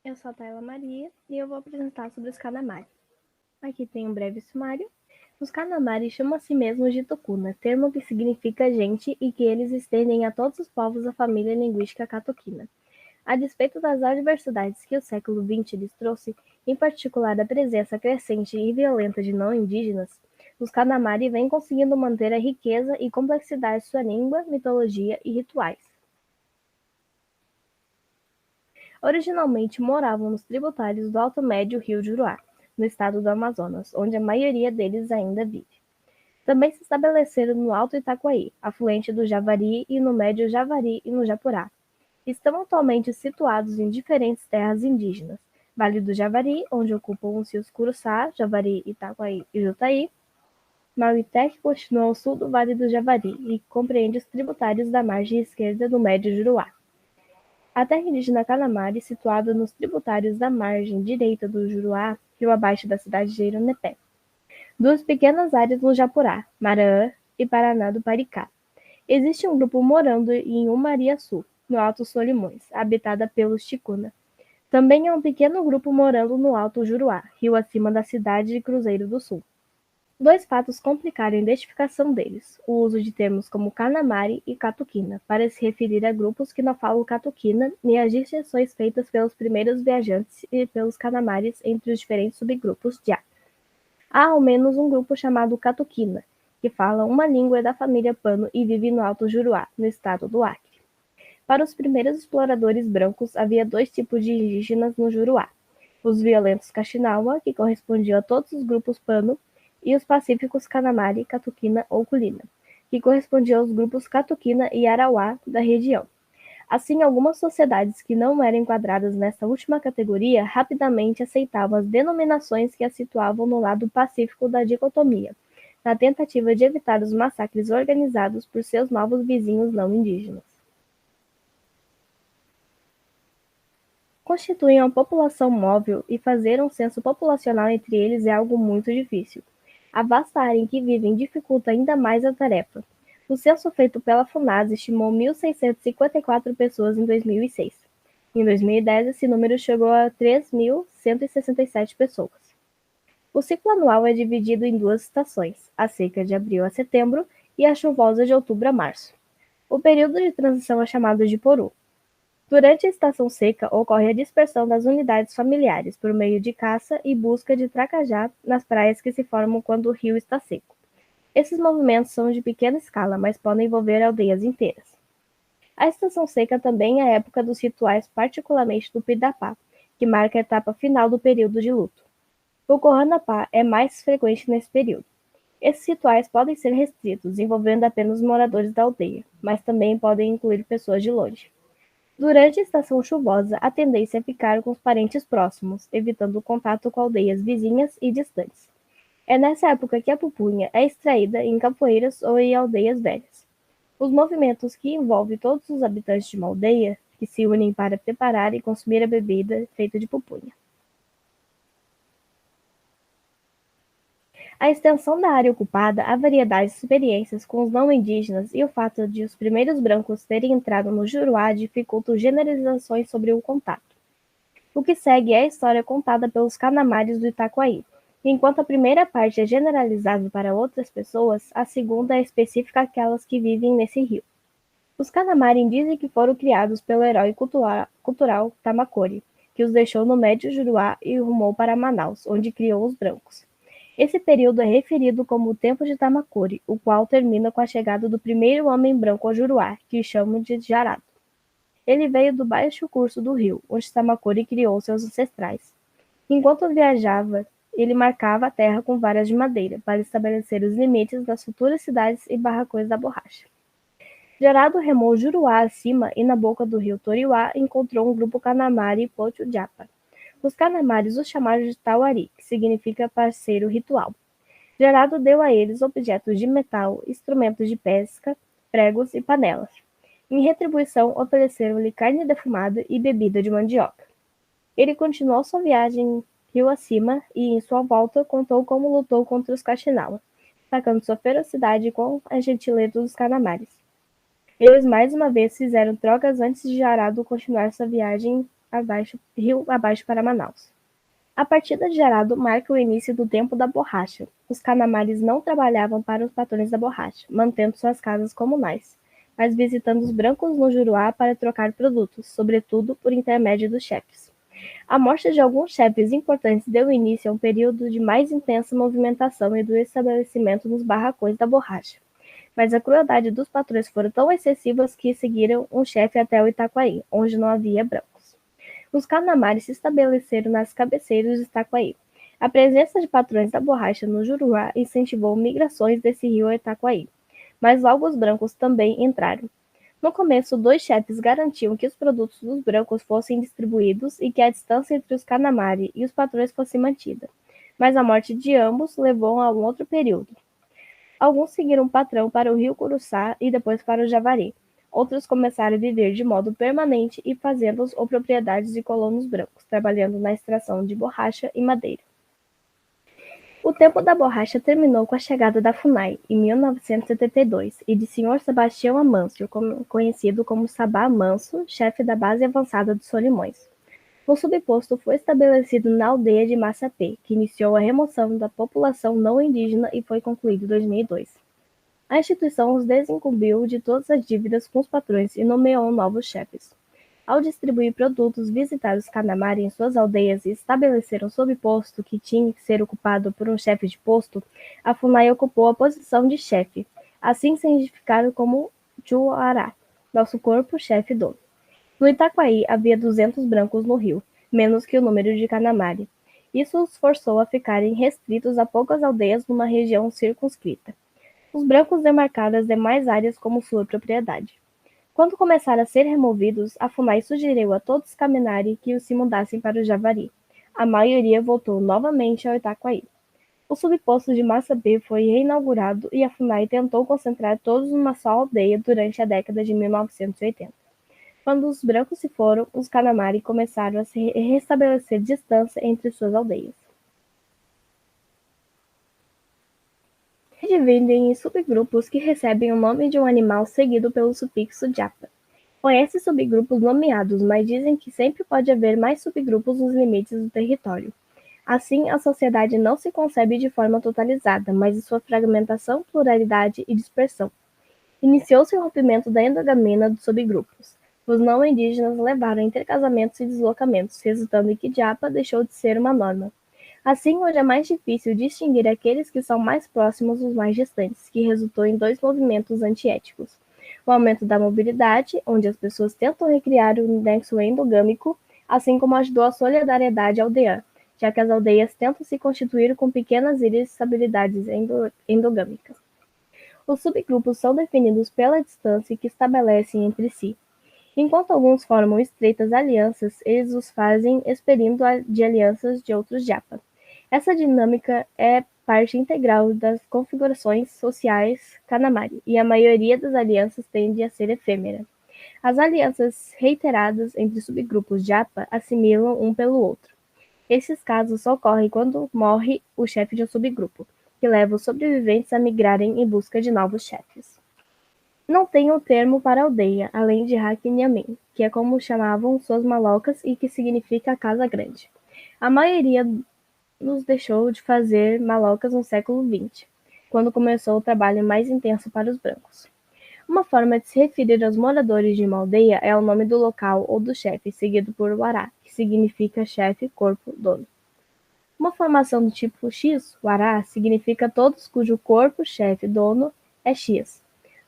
Eu sou a Tayla Maria e eu vou apresentar sobre os Kanamari. Aqui tem um breve sumário. Os Kanamari chamam a si mesmos de Tukuna, termo que significa gente e que eles estendem a todos os povos da família linguística Katukina. A despeito das adversidades que o século XX lhes trouxe, em particular a presença crescente e violenta de não indígenas, os Kanamari vêm conseguindo manter a riqueza e complexidade de sua língua, mitologia e rituais. Originalmente moravam nos tributários do Alto Médio Rio Juruá, no estado do Amazonas, onde a maioria deles ainda vive. Também se estabeleceram no Alto Itaquaí, afluente do Javari, e no Médio Javari e no Japurá. Estão atualmente situados em diferentes terras indígenas: Vale do Javari, onde ocupam os rios Curuçá, Javari, Itaquaí e Jutaí. Mauité, que continua ao sul do Vale do Javari e compreende os tributários da margem esquerda do Médio Juruá. A terra indígena Kanamari, situada nos tributários da margem direita do Juruá, rio abaixo da cidade de Ironepé. Duas pequenas áreas no Japurá, Maraã e Paraná do Paricá. Existe um grupo morando em Umariaçu, no Alto Solimões, habitada pelos Ticuna. Também há um pequeno grupo morando no Alto Juruá, rio acima da cidade de Cruzeiro do Sul. Dois fatos complicaram a identificação deles: o uso de termos como Kanamari e Katukina, para se referir a grupos que não falam Katukina, e as distinções feitas pelos primeiros viajantes e pelos Kanamaris entre os diferentes subgrupos de A. Há ao menos um grupo chamado Katukina, que fala uma língua da família Pano e vive no Alto Juruá, no estado do Acre. Para os primeiros exploradores brancos, havia dois tipos de indígenas no Juruá: os violentos Kaxinawa, que correspondiam a todos os grupos Pano, e os pacíficos Kanamari, Katukina ou Kulina, que correspondiam aos grupos Katukina e Arauá da região. Assim, algumas sociedades que não eram enquadradas nesta última categoria rapidamente aceitavam as denominações que as situavam no lado pacífico da dicotomia, na tentativa de evitar os massacres organizados por seus novos vizinhos não indígenas. Constituem uma população móvel e fazer um censo populacional entre eles é algo muito difícil. A vasta área em que vivem dificulta ainda mais a tarefa. O censo feito pela FUNAS estimou 1.654 pessoas em 2006. Em 2010, esse número chegou a 3.167 pessoas. O ciclo anual é dividido em duas estações: a seca de abril a setembro e a chuvosa de outubro a março. O período de transição é chamado de poru. Durante a estação seca, ocorre a dispersão das unidades familiares por meio de caça e busca de tracajá nas praias que se formam quando o rio está seco. Esses movimentos são de pequena escala, mas podem envolver aldeias inteiras. A estação seca também é a época dos rituais, particularmente do Pidapá, que marca a etapa final do período de luto. O Kohanapá é mais frequente nesse período. Esses rituais podem ser restritos, envolvendo apenas os moradores da aldeia, mas também podem incluir pessoas de longe. Durante a estação chuvosa, a tendência é ficar com os parentes próximos, evitando o contato com aldeias vizinhas e distantes. É nessa época que a pupunha é extraída em capoeiras ou em aldeias velhas. Os movimentos que envolvem todos os habitantes de uma aldeia, que se unem para preparar e consumir a bebida feita de pupunha. A extensão da área ocupada, a variedade de experiências com os não indígenas e o fato de os primeiros brancos terem entrado no Juruá dificultam generalizações sobre o contato. O que segue é a história contada pelos Kanamaris do Itaquaí. Enquanto a primeira parte é generalizada para outras pessoas, a segunda é específica àquelas que vivem nesse rio. Os Kanamari dizem que foram criados pelo herói cultural Tamakori, que os deixou no Médio Juruá e rumou para Manaus, onde criou os brancos. Esse período é referido como o Tempo de Tamakori, o qual termina com a chegada do primeiro homem branco ao Juruá, que chamam de Jarado. Ele veio do baixo curso do rio, onde Tamakori criou seus ancestrais. Enquanto viajava, ele marcava a terra com varas de madeira, para estabelecer os limites das futuras cidades e barracões da borracha. Jarado remou Juruá acima e na boca do rio Toriuá encontrou um grupo Kanamari Pochujapa. Os Kanamaris os chamaram de Tauari, que significa parceiro ritual. Jarado deu a eles objetos de metal, instrumentos de pesca, pregos e panelas. Em retribuição, ofereceram-lhe carne defumada e bebida de mandioca. Ele continuou sua viagem rio acima e, em sua volta, contou como lutou contra os Kaxinawa, sacando sua ferocidade com a gentileza dos Kanamaris. Eles mais uma vez fizeram trocas antes de Jarado continuar sua viagem rio abaixo para Manaus. A partida de Arado marca o início do tempo da borracha. Os Canamares não trabalhavam para os patrões da borracha, mantendo suas casas comunais, mas visitando os brancos no Juruá para trocar produtos, sobretudo por intermédio dos chefes. A morte de alguns chefes importantes deu início a um período de mais intensa movimentação e do estabelecimento nos barracões da borracha. Mas a crueldade dos patrões foram tão excessivas que seguiram um chefe até o Itaquaí, onde não havia brancos. Os Canamares se estabeleceram nas cabeceiras de Itaquaí. A presença de patrões da borracha no Juruá incentivou migrações desse rio ao Itaquaí, mas logo os brancos também entraram. No começo, 2 chefes garantiam que os produtos dos brancos fossem distribuídos e que a distância entre os Canamari e os patrões fosse mantida, mas a morte de ambos levou a um outro período. Alguns seguiram o patrão para o rio Curuçá e depois para o Javari. Outros começaram a viver de modo permanente e fazendas ou propriedades de colonos brancos, trabalhando na extração de borracha e madeira. O tempo da borracha terminou com a chegada da FUNAI, em 1972, e de Sr. Sebastião Amâncio, conhecido como Sabá Manso, chefe da base avançada dos Solimões. O subposto foi estabelecido na aldeia de Massapê, que iniciou a remoção da população não indígena e foi concluído em 2002. A instituição os desincumbiu de todas as dívidas com os patrões e nomeou novos chefes. Ao distribuir produtos, visitar os Canamari em suas aldeias e estabelecer um subposto que tinha que ser ocupado por um chefe de posto, a FUNAI ocupou a posição de chefe, assim se identificaram como Chuará, nosso corpo-chefe dono. No Itaquaí havia 200 brancos no rio, menos que o número de Canamari. Isso os forçou a ficarem restritos a poucas aldeias numa região circunscrita. Os brancos demarcaram as demais áreas como sua propriedade. Quando começaram a ser removidos, a FUNAI sugeriu a todos os Caminari que se mudassem para o Javari. A maioria voltou novamente ao Itaquaí. O subposto de Massapê foi reinaugurado e a FUNAI tentou concentrar todos numa só aldeia durante a década de 1980. Quando os brancos se foram, os Canamari começaram a se restabelecer distância entre suas aldeias. Se dividem em subgrupos que recebem o nome de um animal seguido pelo sufixo japa. Conhece subgrupos nomeados, mas dizem que sempre pode haver mais subgrupos nos limites do território. Assim, a sociedade não se concebe de forma totalizada, mas de sua fragmentação, pluralidade e dispersão. Iniciou-se o rompimento da endogamina dos subgrupos. Os não indígenas levaram a intercasamentos e deslocamentos, resultando em que japa deixou de ser uma norma. Assim, hoje é mais difícil distinguir aqueles que são mais próximos dos mais distantes, que resultou em 2 movimentos antiéticos. O aumento da mobilidade, onde as pessoas tentam recriar o nexo endogâmico, assim como ajudou a solidariedade aldeã, já que as aldeias tentam se constituir com pequenas ilhas de estabilidades endogâmicas. Os subgrupos são definidos pela distância que estabelecem entre si. Enquanto alguns formam estreitas alianças, eles os fazem expelindo de alianças de outros japa. Essa dinâmica é parte integral das configurações sociais Canamari, e a maioria das alianças tende a ser efêmera. As alianças reiteradas entre subgrupos japa assimilam um pelo outro. Esses casos só ocorrem quando morre o chefe de um subgrupo, que leva os sobreviventes a migrarem em busca de novos chefes. Não tem um termo para aldeia, além de Hakinyamin, que é como chamavam suas malocas e que significa casa grande. A maioria nos deixou de fazer malocas no século XX, quando começou o trabalho mais intenso para os brancos. Uma forma de se referir aos moradores de uma aldeia é o nome do local ou do chefe, seguido por wará, que significa chefe, corpo, dono. Uma formação do tipo X, wará, significa todos cujo corpo, chefe, dono é X.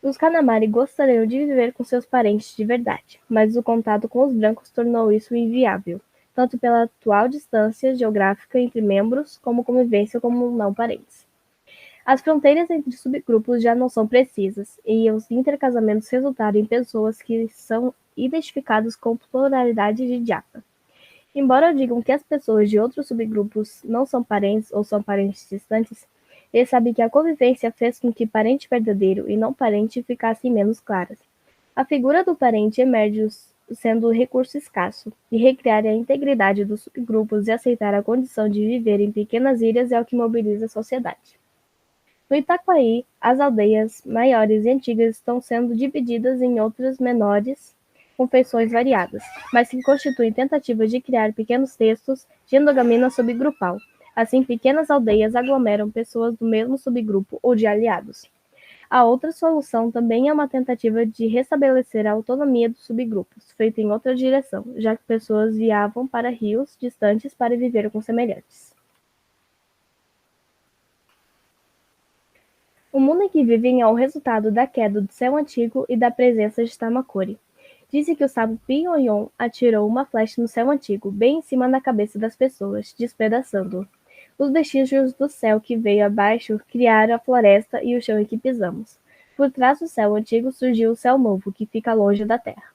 Os Canamari gostariam de viver com seus parentes de verdade, mas o contato com os brancos tornou isso inviável, tanto pela atual distância geográfica entre membros, como convivência como não parentes. As fronteiras entre subgrupos já não são precisas, e os intercasamentos resultaram em pessoas que são identificadas com pluralidade de japa. Embora digam que as pessoas de outros subgrupos não são parentes ou são parentes distantes, eles sabem que a convivência fez com que parente verdadeiro e não parente ficassem menos claras. A figura do parente emerge sendo um recurso escasso, e recriar a integridade dos subgrupos e aceitar a condição de viver em pequenas ilhas é o que mobiliza a sociedade. No Itaquaí, as aldeias maiores e antigas estão sendo divididas em outras menores com feições variadas, mas que constituem tentativas de criar pequenos textos de endogamia subgrupal. Assim, pequenas aldeias aglomeram pessoas do mesmo subgrupo ou de aliados. A outra solução também é uma tentativa de restabelecer a autonomia dos subgrupos, feita em outra direção, já que pessoas viavam para rios distantes para viver com semelhantes. O mundo em que vivem é o resultado da queda do céu antigo e da presença de Tamakori. Disse que o sábio Pinhoyon atirou uma flecha no céu antigo, bem em cima da cabeça das pessoas, despedaçando-o. Os vestígios do céu que veio abaixo criaram a floresta e o chão em que pisamos. Por trás do céu antigo surgiu o céu novo, que fica longe da terra.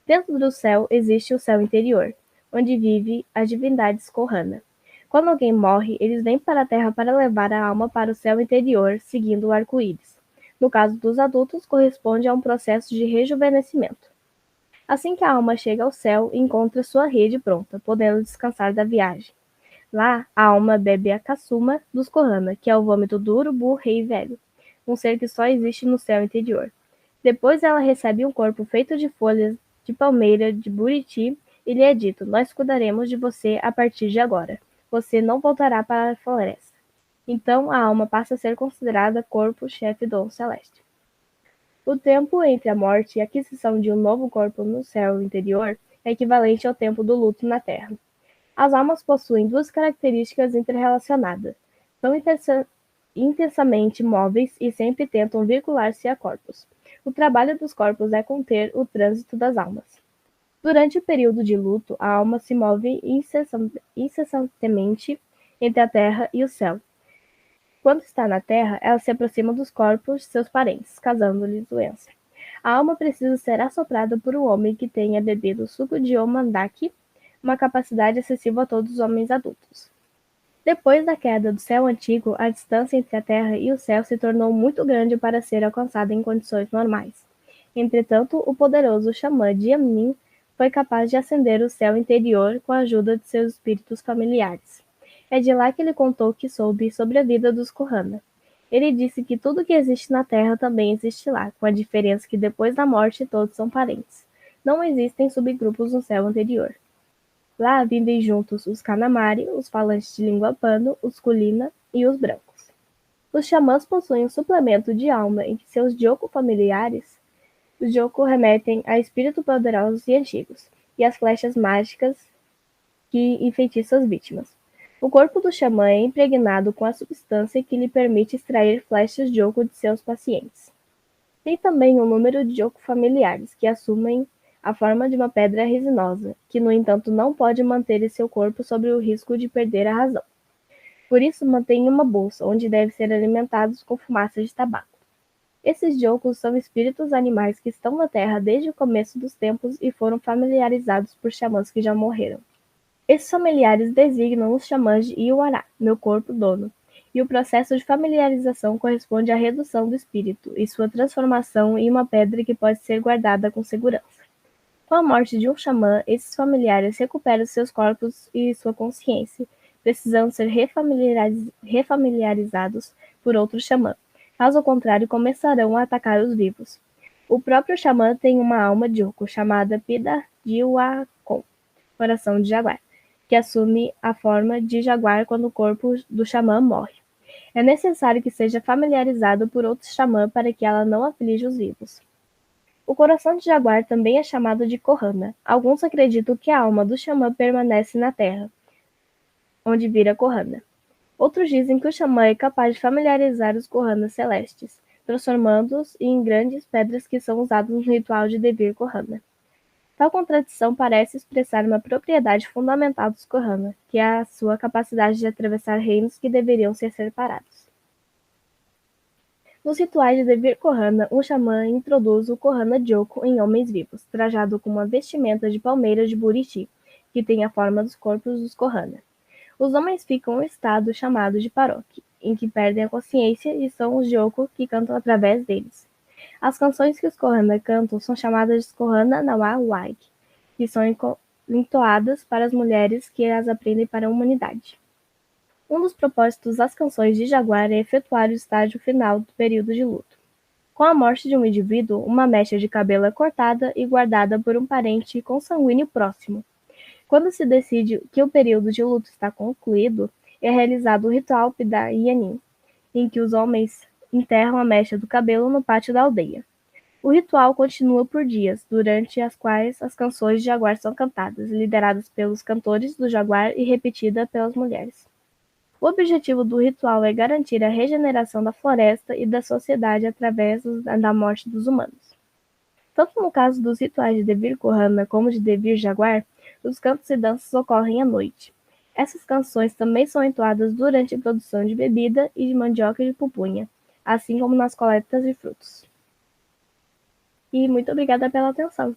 Dentro do céu existe o céu interior, onde vive as divindades Kohana. Quando alguém morre, eles vêm para a terra para levar a alma para o céu interior, seguindo o arco-íris. No caso dos adultos, corresponde a um processo de rejuvenescimento. Assim que a alma chega ao céu, encontra sua rede pronta, podendo descansar da viagem. Lá, a alma bebe a caçuma dos Kohana, que é o vômito do urubu rei velho, um ser que só existe no céu interior. Depois ela recebe um corpo feito de folhas de palmeira de buriti e lhe é dito: nós cuidaremos de você a partir de agora. Você não voltará para a floresta. Então a alma passa a ser considerada corpo-chefe dom celeste. O tempo entre a morte e a aquisição de um novo corpo no céu interior é equivalente ao tempo do luto na Terra. As almas possuem duas características interrelacionadas. São intensamente móveis e sempre tentam vincular-se a corpos. O trabalho dos corpos é conter o trânsito das almas. Durante o período de luto, a alma se move incessantemente entre a terra e o céu. Quando está na terra, ela se aproxima dos corpos de seus parentes, causando-lhes doença. A alma precisa ser assoprada por um homem que tenha bebido suco de omandaki, uma capacidade acessível a todos os homens adultos. Depois da queda do céu antigo, a distância entre a terra e o céu se tornou muito grande para ser alcançada em condições normais. Entretanto, o poderoso xamã Jiamin foi capaz de ascender o céu interior com a ajuda de seus espíritos familiares. É de lá que ele contou que soube sobre a vida dos Kohana. Ele disse que tudo que existe na Terra também existe lá, com a diferença que depois da morte todos são parentes. Não existem subgrupos no céu anterior. Lá vivem juntos os Kanamari, os falantes de língua pano, os Kulina e os brancos. Os xamãs possuem um suplemento de alma em que seus Joko familiares, os Joko remetem a espíritos poderosos e antigos, e as flechas mágicas que enfeitiçam as vítimas. O corpo do xamã é impregnado com a substância que lhe permite extrair flechas Joko de seus pacientes. Tem também um número de Joko familiares, que assumem a forma de uma pedra resinosa, que no entanto não pode manter em seu corpo sob o risco de perder a razão. Por isso mantém uma bolsa, onde devem ser alimentados com fumaça de tabaco. Esses Jokos são espíritos animais que estão na Terra desde o começo dos tempos e foram familiarizados por xamãs que já morreram. Esses familiares designam os xamãs de Iwara, meu corpo dono, e o processo de familiarização corresponde à redução do espírito e sua transformação em uma pedra que pode ser guardada com segurança. Com a morte de um xamã, esses familiares recuperam seus corpos e sua consciência, precisando ser refamiliarizados por outro xamã. Caso contrário, começarão a atacar os vivos. O próprio xamã tem uma alma Joko, chamada Pida-Jiwakon, coração de jaguar, que assume a forma de jaguar quando o corpo do xamã morre. É necessário que seja familiarizado por outro xamã para que ela não aflija os vivos. O coração de jaguar também é chamado de Kohana. Alguns acreditam que a alma do xamã permanece na terra, onde vira Kohana. Outros dizem que o xamã é capaz de familiarizar os Kohanas celestes, transformando-os em grandes pedras que são usadas no ritual de Devir Kohana. Tal contradição parece expressar uma propriedade fundamental dos Kohana, que é a sua capacidade de atravessar reinos que deveriam ser separados. Nos rituais de Devir Kohana, um xamã introduz o Kohana Joko em homens vivos, trajado com uma vestimenta de palmeira de buriti, que tem a forma dos corpos dos Kohana. Os homens ficam em um estado chamado de Paroque, em que perdem a consciência e são os Joko que cantam através deles. As canções que os Kohana cantam são chamadas de Kohana Nawa Waig, que são entoadas para as mulheres que as aprendem para a humanidade. Um dos propósitos das canções de Jaguar é efetuar o estágio final do período de luto. Com a morte de um indivíduo, uma mecha de cabelo é cortada e guardada por um parente consanguíneo próximo. Quando se decide que o período de luto está concluído, é realizado o ritual Pidayanin, em que os homens enterram a mecha do cabelo no pátio da aldeia. O ritual continua por dias, durante as quais as canções de Jaguar são cantadas, lideradas pelos cantores do Jaguar e repetida pelas mulheres. O objetivo do ritual é garantir a regeneração da floresta e da sociedade através da morte dos humanos. Tanto no caso dos rituais de Devir Kohana como de Devir Jaguar, os cantos e danças ocorrem à noite. Essas canções também são entoadas durante a produção de bebida e de mandioca e de pupunha, assim como nas coletas de frutos. E muito obrigada pela atenção.